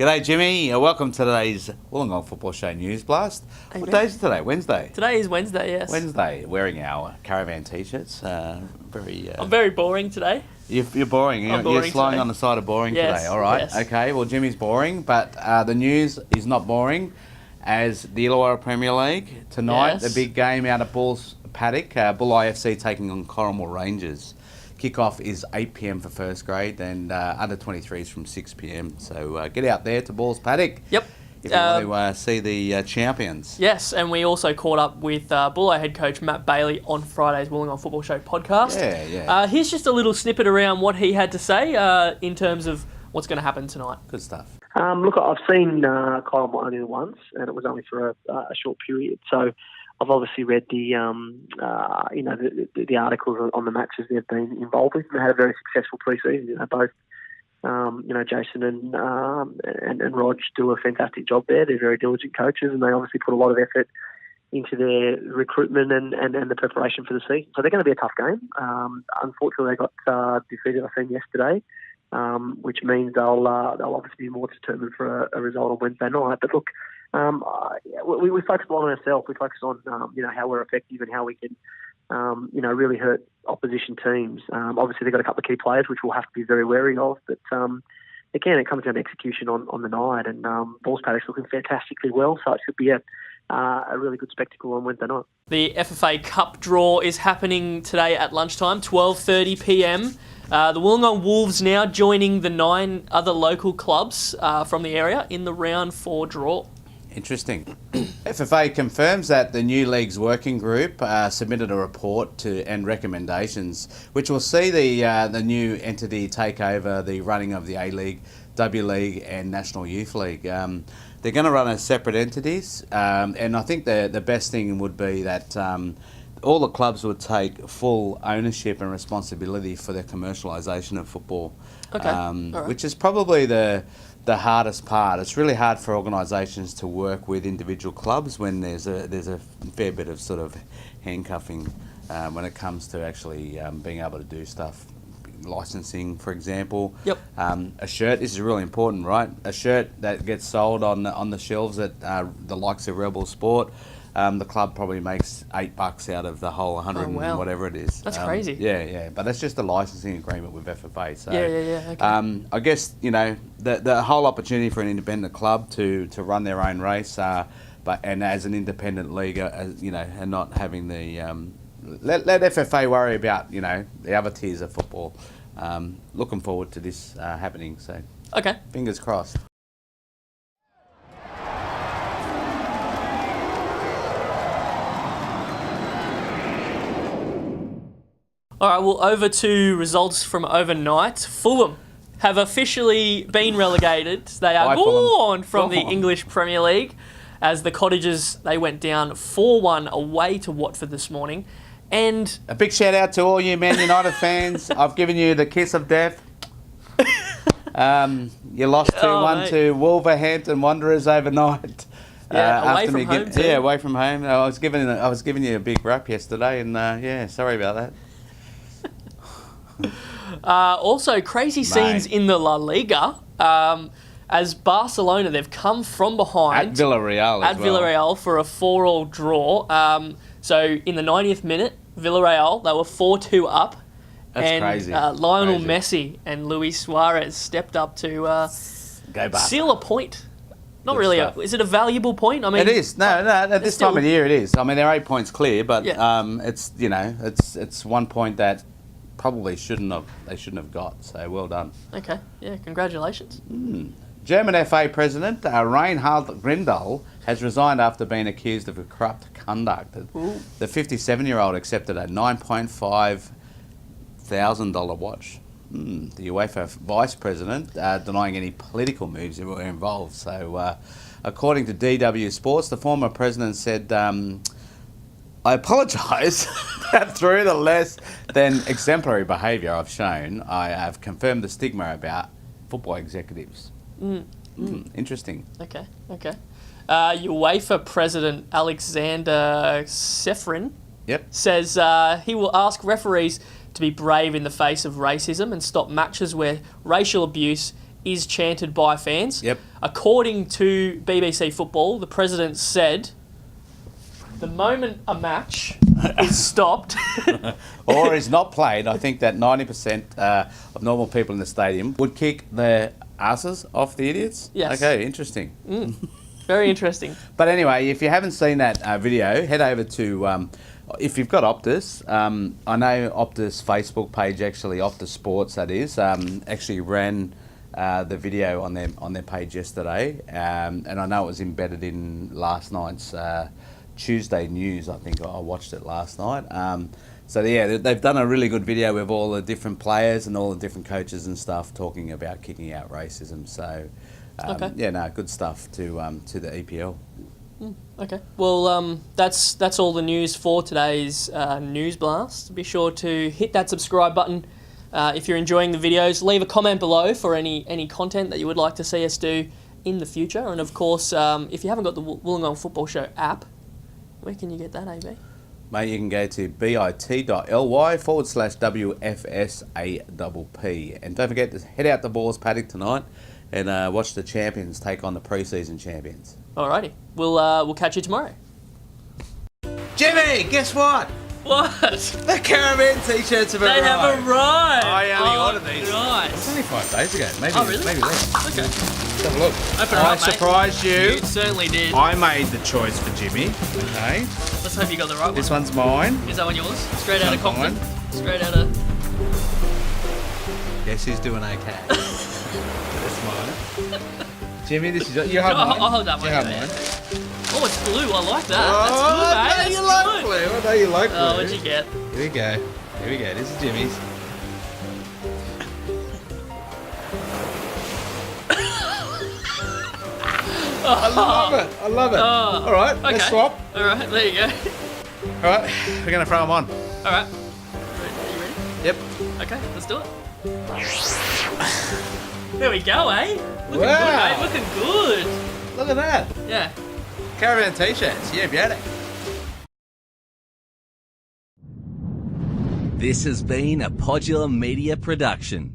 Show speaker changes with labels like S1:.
S1: G'day Jimmy, welcome to today's Wollongong Football Show News Blast.
S2: Hey,
S1: what
S2: man.
S1: day is it today? Wednesday?
S2: Today is Wednesday, yes.
S1: Wednesday, wearing our caravan t-shirts.
S2: I'm very boring today.
S1: You're boring.
S2: I'm boring
S1: You're sliding
S2: today.
S1: on the side of boring
S2: Yes,
S1: today. All right.
S2: yes.
S1: Okay. Well, Jimmy's boring, but the news is not boring, as the Illawarra Premier League tonight.
S2: Yes.
S1: The big game out at Bulls Paddock. Bull IFC taking on Corrimal Rangers. Kickoff is 8 p.m. for first grade, and under 23s from 6 p.m. So get out there to Bulls Paddock.
S2: Yep.
S1: If you want to see the champions.
S2: Yes, and we also caught up with Bulli head coach Matt Bailey on Friday's Wollongong Football Show podcast.
S1: Yeah.
S2: Here's just a little snippet around what he had to say in terms of what's going to happen tonight.
S1: Good stuff.
S3: Look, I've seen Corrimal only once, and it was only for a short period. So I've obviously read the articles on the matches they've been involved with, and they had a very successful pre-season. Both Jason and Rog do a fantastic job there. They're very diligent coaches, and they obviously put a lot of effort into their recruitment and the preparation for the season. So they're going to be a tough game. Unfortunately, they got defeated, I think, yesterday, which means they'll obviously be more determined for a result on Wednesday night. But look, we focus a lot on ourselves. We focus on how we're effective and how we can really hurt opposition teams. Obviously, they've got a couple of key players which we'll have to be very wary of. But again, it comes down to execution on the night. And Bulls Paddock's looking fantastically well, so it should be a really good spectacle on Wednesday night.
S2: The FFA Cup draw is happening today at lunchtime, 12:30 p.m. The Wollongong Wolves now joining the 9 other local clubs from the area in the round 4 draw.
S1: Interesting. FFA confirms that the new league's working group submitted a report and recommendations, which will see the new entity take over the running of the A-League, W League and National Youth League. They're going to run as separate entities, and I think the best thing would be that all the clubs would take full ownership and responsibility for the commercialisation of football,
S2: Okay. All right.
S1: which is probably the hardest part. It's really hard for organisations to work with individual clubs when there's a fair bit of sort of handcuffing when it comes to actually being able to do stuff. Licensing, for example.
S2: Yep.
S1: A shirt, this is really important, right? A shirt that gets sold on the shelves at the likes of Rebel Sport, the club probably makes $8 out of the whole 100 and whatever it is.
S2: That's crazy.
S1: Yeah. But that's just a licensing agreement with FFA. So,
S2: Yeah. Okay.
S1: I guess the whole opportunity for an independent club to run their own race, and as an independent league, and not having the let FFA worry about the other tiers of football. Looking forward to this happening. So,
S2: Okay.
S1: fingers crossed.
S2: All right, well, over to results from overnight. Fulham have officially been relegated. They are
S1: Bye,
S2: gone
S1: Fulham.
S2: from the
S1: Gone.
S2: English Premier League as the Cottagers, they went down 4-1 away to Watford this morning. And
S1: A big shout out to all you Man United fans. I've given you the kiss of death. You lost 2-1
S2: mate.
S1: to Wolverhampton Wanderers overnight.
S2: Yeah, away
S1: after
S2: from home too.
S1: Yeah, away from home. I was giving you a big rap yesterday, and sorry about that.
S2: also, crazy scenes in the La Liga. As Barcelona, they've come from behind.
S1: At Villarreal
S2: At Villarreal for a 4-all draw. So in the 90th minute, Villarreal, they were 4-2 up.
S1: That's crazy.
S2: Lionel
S1: Crazy.
S2: Messi and Luis Suarez stepped up to
S1: Go Barca.
S2: seal a point. Not
S1: Good
S2: really.
S1: stuff.
S2: Is it a valuable point? I mean,
S1: It is. No, at this time of the year it is. I mean, they're 8 points clear, but
S2: Yeah.
S1: it's 1 point that probably they shouldn't have got. So well done.
S2: Okay. Yeah. Congratulations.
S1: German FA President Reinhard Grindal has resigned after being accused of corrupt conduct.
S2: Ooh.
S1: The 57-year-old accepted a $9.5 thousand watch. The UEFA Vice President denying any political moves that were involved. So, according to DW Sports, the former president said, "I apologise." Through the less than exemplary behaviour I've shown, I have confirmed the stigma about football executives. Interesting.
S2: Okay. UEFA President Alexander Sefrin says he will ask referees to be brave in the face of racism and stop matches where racial abuse is chanted by fans. According to BBC Football, the president said, the moment a match is stopped
S1: or is not played, I think that 90% of normal people in the stadium would kick their asses off the idiots.
S2: Yes.
S1: Okay, interesting.
S2: Very interesting.
S1: But anyway, if you haven't seen that video, head over to, if you've got Optus, I know Optus Facebook page, actually Optus Sports that is, actually ran the video on their page yesterday, and I know it was embedded in last night's Tuesday news. I think I watched it last night. So yeah, they've done a really good video with all the different players and all the different coaches and stuff talking about kicking out racism. So good stuff to the EPL.
S2: Okay. Well, that's all the news for today's News Blast. Be sure to hit that subscribe button if you're enjoying the videos. Leave a comment below for any content that you would like to see us do in the future. And of course, if you haven't got the Wollongong Football Show app, where can you get that, AB?
S1: Mate, you can go to bit.ly/WFSAPP. And don't forget to head out to Balls Paddock tonight and watch the champions take on the pre-season champions.
S2: Alrighty. We'll catch you tomorrow.
S1: Jimmy, guess what?
S2: What?
S1: The Caravan t-shirts have arrived.
S2: They have arrived.
S1: I only ordered these.
S2: Nice.
S1: It was only 5 days ago. Maybe
S2: really?
S1: Maybe less.
S2: Okay.
S1: Let's have a look.
S2: Open it
S4: I
S2: up, mate.
S4: surprised you.
S2: You certainly did.
S4: I made the choice for Jimmy. Okay.
S2: Let's hope you got the right one.
S4: This one's mine.
S2: Is that one yours? Straight out of
S4: That's
S2: Compton.
S4: mine.
S2: Straight out of...
S1: Guess who's doing okay?
S4: That's mine. Jimmy, this is your... You have mine.
S2: I'll hold that one.
S4: You have
S2: yeah.
S4: mine.
S2: Oh, it's blue. I like that.
S4: Oh,
S2: That's good, mate.
S4: I know you like blue. I know you like blue.
S2: Oh, what'd you get?
S4: Here we go. Here we go. This is Jimmy's. I love it. I love it.
S2: Oh,
S4: All right,
S2: okay.
S4: let's swap.
S2: All right, there you go.
S4: All right, we're going to throw them on.
S2: All right. Are you ready?
S4: Yep.
S2: Okay, let's do it. There we go, eh? Looking
S4: Wow.
S2: good, mate. Looking good.
S4: Look at that.
S2: Yeah.
S4: Caravan t-shirts. Yeah, beauty.
S5: This has been a Podular Media production.